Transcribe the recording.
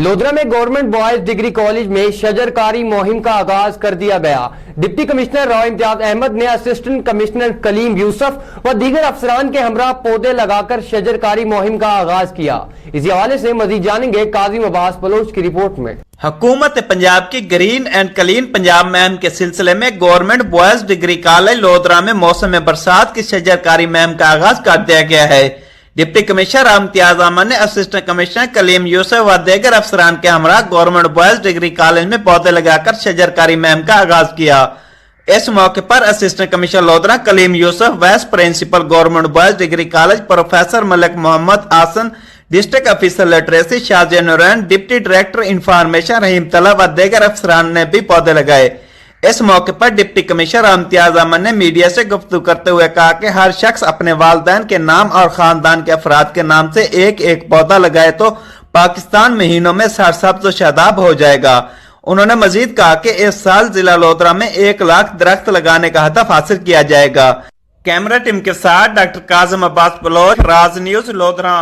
लोधरा में government boys degree college में शजरकारी मुहिम का आगाज कर दिया गया। डिप्टी कमिश्नर राव इम्तियाज अहमद ने असिस्टेंट कमिश्नर कलीम यूसुफ व दीगर अफसरान के हमरा पौधे लगाकर शजरकारी मुहिम का आगाज किया। इसी हवाले से मजीद जानेंगे काजिम अब्बास बलोच की रिपोर्ट में। हुकूमत पंजाब की ग्रीन एंड क्लीन पंजाब मुहिम के सिलसिले में government boys degree college Lodhran में मौसम बरसात की शजरकारी मुहिम का आगाज कर दिया गया है। डिप्टी कमिश्नर राव इम्तियाज अहमद ने असिस्टेंट कमिश्नर कलीम यूसुफ व दीगर अफसरान के हमरा गवर्नमेंट बॉयज डिग्री कॉलेज में पौधे लगाकर शजरकारी मुहिम का आगाज किया। इस मौके पर assistant commissioner Lodhra Kaleem Yousuf, vice principal government boys degree college professor Malik Mohammad Ahsan, district officer literacy Shahjahan Noorain, deputy director information Rahim Tala व दीगर अफसरान ने भी पौधे लगाए। इस मौके पर डिप्टी कमिश्नर इम्तियाज अहमद ने मीडिया से गुफ्तगू करते हुए कहा कि हर शख्स अपने वालिदैन के नाम और खानदान के अफराद के नाम से एक एक पौधा लगाए तो पाकिस्तान महीनों में सरसब्ज और शादाब हो जाएगा। उन्होंने मजीद कहा कि इस साल जिला लोधरा में 1 लाख दरख्त लगाने का हदफ हासिल किया जाएगा। कैमरा टीम के साथ डॉक्टर काजिम अब्बास बलोच, राज न्यूज लोधरा।